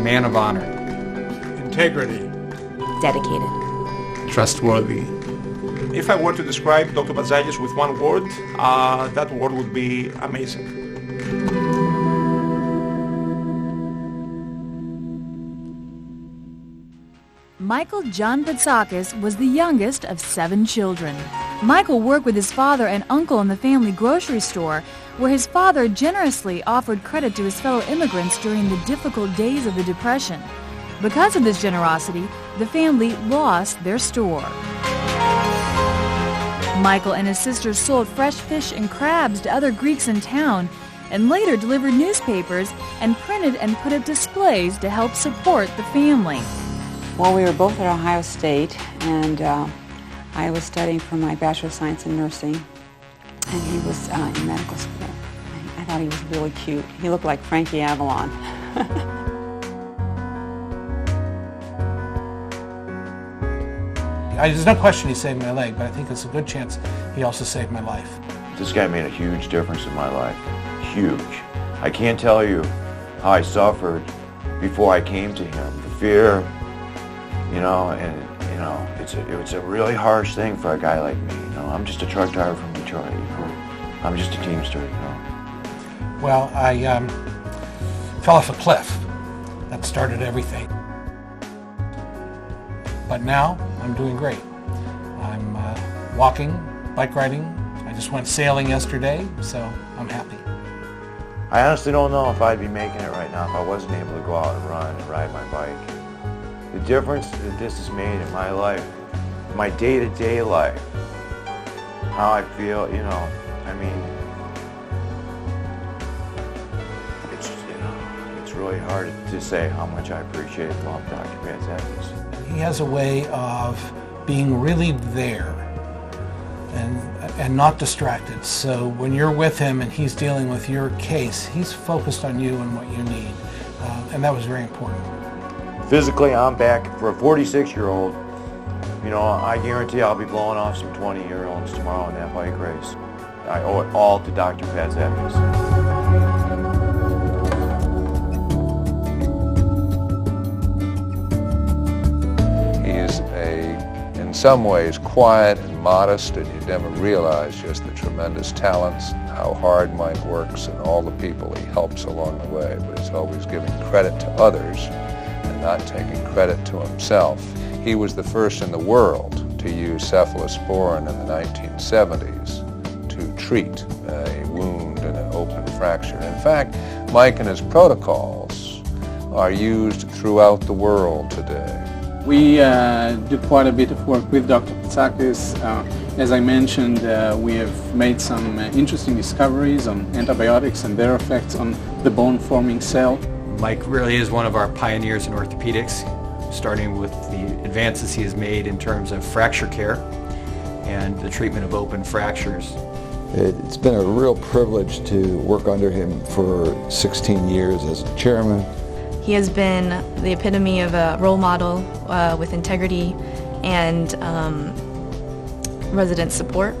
man of honor. Integrity. Dedicated. Trustworthy. If I were to describe Dr. Patzakis with one word, that word would be amazing. Michael John Patzakis was the youngest of 7 children. Michael worked with his father and uncle in the family grocery store, where his father generously offered credit to his fellow immigrants during the difficult days of the Depression. Because of this generosity, the family lost their store. Michael and his sisters sold fresh fish and crabs to other Greeks in town, and later delivered newspapers and printed and put up displays to help support the family. Well, we were both at Ohio State, and I was studying for my Bachelor of Science in Nursing, and he was in medical school. I thought he was really cute. He looked like Frankie Avalon. There's no question he saved my leg, but I think it's a good chance he also saved my life. This guy made a huge difference in my life. Huge. I can't tell you how I suffered before I came to him. The fear, it's a really harsh thing for a guy like me. I'm just a truck driver from Detroit. I'm just a teamster. Well, I fell off a cliff. That started everything. But now I'm doing great. I'm walking, bike riding. I just went sailing yesterday, so I'm happy. I honestly don't know if I'd be making it right now if I wasn't able to go out and run and ride my bike. The difference that this has made in my life, my day-to-day life, how I feel, it's really hard to say how much I appreciate Dr. Patzakis. He has a way of being really there and not distracted. So when you're with him and he's dealing with your case, he's focused on you and what you need. And that was very important. Physically, I'm back for a 46-year-old. I guarantee I'll be blowing off some 20-year-olds tomorrow in that bike race. I owe it all to Dr. Patzakis. In some ways, quiet and modest, and you never realize just the tremendous talents, how hard Mike works, and all the people he helps along the way. But he's always giving credit to others and not taking credit to himself. He was the first in the world to use cephalosporin in the 1970s to treat a wound and an open fracture. In fact, Mike and his protocols are used throughout the world today. We do quite a bit of work with Dr. Patzakis. As I mentioned, we have made some interesting discoveries on antibiotics and their effects on the bone-forming cell. Mike really is one of our pioneers in orthopedics, starting with the advances he has made in terms of fracture care and the treatment of open fractures. It's been a real privilege to work under him for 16 years as a chairman. He has been the epitome of a role model with integrity and resident support.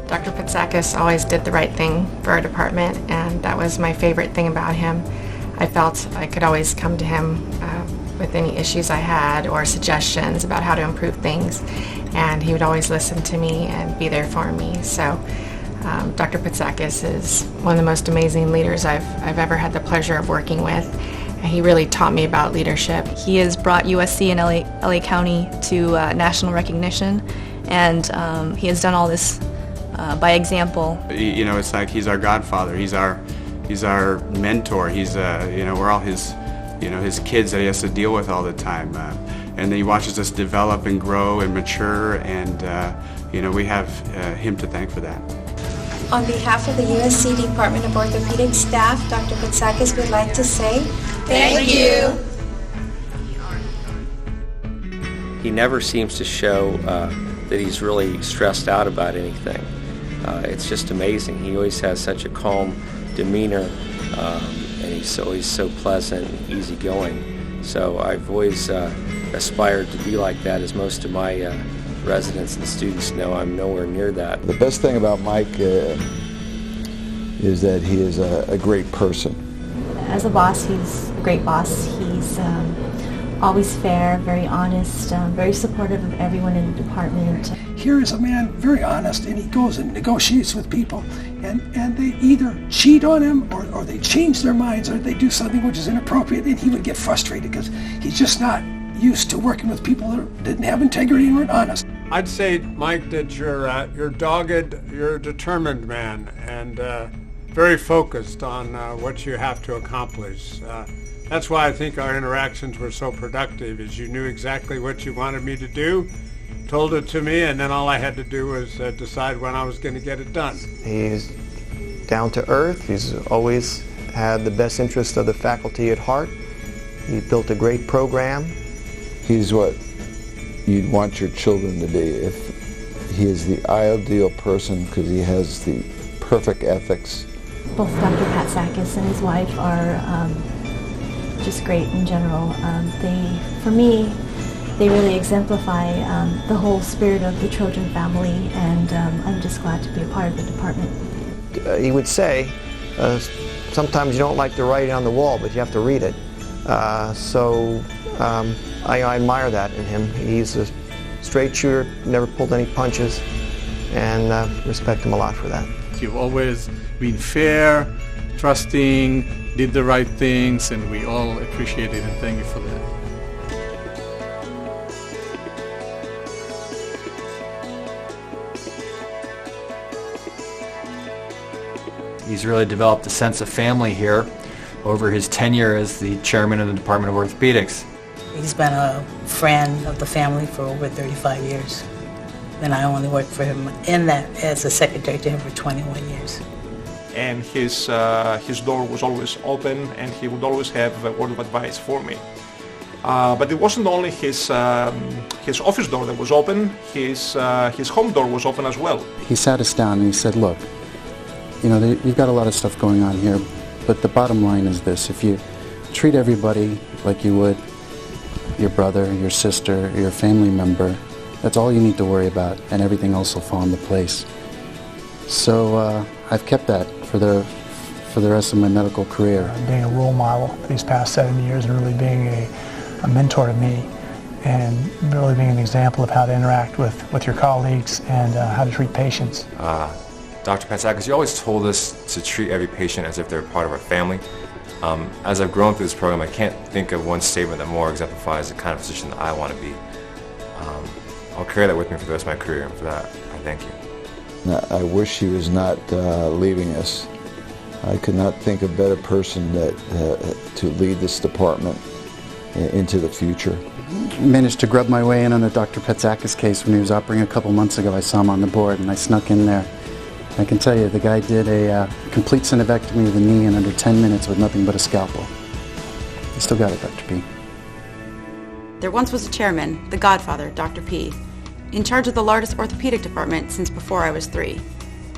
Dr. Patzakis always did the right thing for our department, and that was my favorite thing about him. I felt I could always come to him with any issues I had or suggestions about how to improve things, and he would always listen to me and be there for me. So Dr. Patzakis is one of the most amazing leaders I've ever had the pleasure of working with. He really taught me about leadership. He has brought USC and LA County to national recognition, and he has done all this by example. It's like he's our godfather. He's our mentor. We're all his kids that he has to deal with all the time. And then he watches us develop and grow and mature, and we have him to thank for that. On behalf of the USC Department of Orthopedics staff, Dr. Patzakis would like to say, thank you. He never seems to show that he's really stressed out about anything. It's just amazing. He always has such a calm demeanor, and he's always so pleasant and easygoing. So I've always aspired to be like that, as most of my residents and students know I'm nowhere near that. The best thing about Mike is that he is a great person. as a boss, he's a great boss. He's always fair, very honest, very supportive of everyone in the department. Here is a man very honest, and he goes and negotiates with people, and they either cheat on him or they change their minds or they do something which is inappropriate, and he would get frustrated because he's just not used to working with people that didn't have integrity and weren't honest. I'd say, Mike, that you're dogged, you're a determined man, and very focused on what you have to accomplish. That's why I think our interactions were so productive, is you knew exactly what you wanted me to do, told it to me, and then all I had to do was decide when I was going to get it done. He's down to earth. He's always had the best interest of the faculty at heart. He built a great program. He's what you'd want your children to be. If he is the ideal person because he has the perfect ethics. Both Dr. Patzakis and his wife are just great in general. For me, they really exemplify the whole spirit of the Trojan family, and I'm just glad to be a part of the department. He would say, sometimes you don't like the writing on the wall, but you have to read it. I admire that in him. He's a straight shooter, never pulled any punches, and respect him a lot for that. You've always been fair, trusting, did the right things, and we all appreciate it, and thank you for that. He's really developed a sense of family here over his tenure as the chairman of the Department of Orthopedics. He's been a friend of the family for over 35 years. And I only worked for him in that as a secretary to him for 21 years. And his door was always open, and he would always have a word of advice for me. But it wasn't only his office door that was open, his home door was open as well. He sat us down and he said, look, you've got a lot of stuff going on here, but the bottom line is this: if you treat everybody like you would your brother, your sister, your family member, that's all you need to worry about, and everything else will fall into place. So I've kept that for the rest of my medical career. Being a role model for these past 7 years, and really being a mentor to me, and really being an example of how to interact with your colleagues and how to treat patients. Dr. Patzakis, you always told us to treat every patient as if they're part of our family. As I've grown through this program, I can't think of one statement that more exemplifies the kind of physician that I want to be. I'll carry that with me for the rest of my career, and for that, I thank you. I wish he was not leaving us. I could not think of a better person to lead this department into the future. I managed to grub my way in on the Dr. Patzakis case when he was operating a couple months ago. I saw him on the board, and I snuck in there. I can tell you, the guy did a complete synovectomy of the knee in under 10 minutes with nothing but a scalpel. You still got it, Dr. P. There once was a chairman, the godfather, Dr. P, in charge of the largest orthopedic department since before I was 3.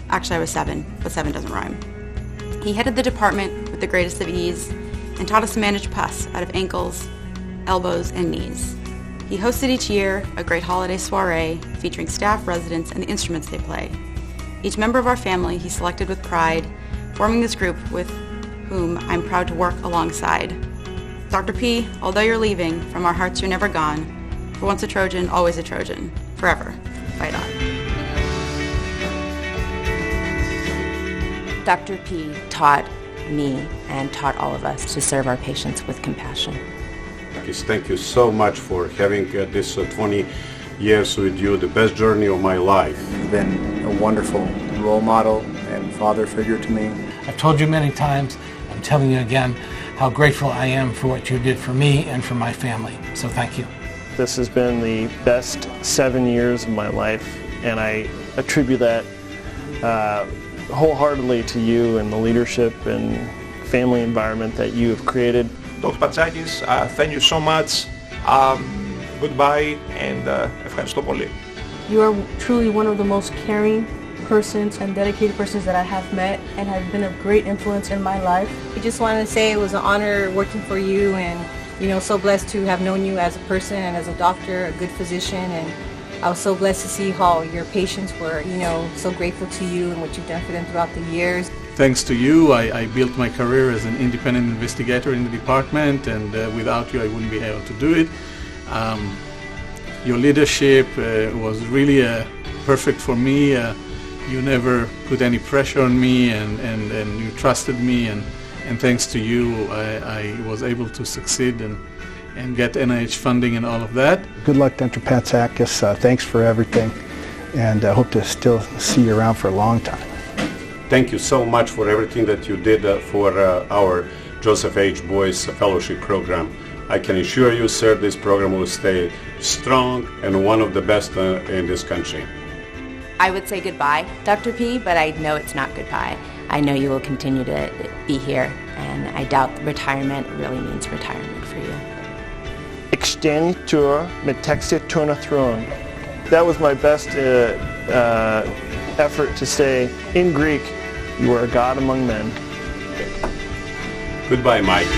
Actually, I was 7, but 7 doesn't rhyme. He headed the department with the greatest of ease and taught us to manage pus out of ankles, elbows, and knees. He hosted each year a great holiday soiree featuring staff, residents, and the instruments they play. Each member of our family he selected with pride, forming this group with whom I'm proud to work alongside. Dr. P, although you're leaving, from our hearts you're never gone. For once a Trojan, always a Trojan. Forever. Fight on. Dr. P taught me and taught all of us to serve our patients with compassion. Thank you so much for having this 20 years with you, the best journey of my life. You've been a wonderful role model and father figure to me. I've told you many times, I'm telling you again, how grateful I am for what you did for me and for my family. So thank you. This has been the best 7 years of my life, and I attribute that wholeheartedly to you and the leadership and family environment that you have created. Dr. Patzakis, thank you so much. Goodbye, and ευχαριστώ πολύ. You are truly one of the most caring persons and dedicated persons that I have met, and have been a great influence in my life. I just want to say it was an honor working for you, and so blessed to have known you as a person and as a doctor, a good physician, and I was so blessed to see how your patients were, so grateful to you and what you've done for them throughout the years. thanks to you, I built my career as an independent investigator in the department, and without you I wouldn't be able to do it. Your leadership was really perfect for me. You never put any pressure on me, and you trusted me, and thanks to you I was able to succeed and get NIH funding and all of that. Good luck, Dr. Patzakis. Thanks for everything, and I hope to still see you around for a long time. Thank you so much for everything that you did for our Joseph H. Boyce Fellowship Program. I can assure you, sir, this program will stay strong and one of the best in this country. I would say goodbye, Dr. P, but I know it's not goodbye. I know you will continue to be here, and I doubt retirement really means retirement for you. Extenitur metexit throne. That was my best effort to say, in Greek, you are a God among men. Goodbye, Mike.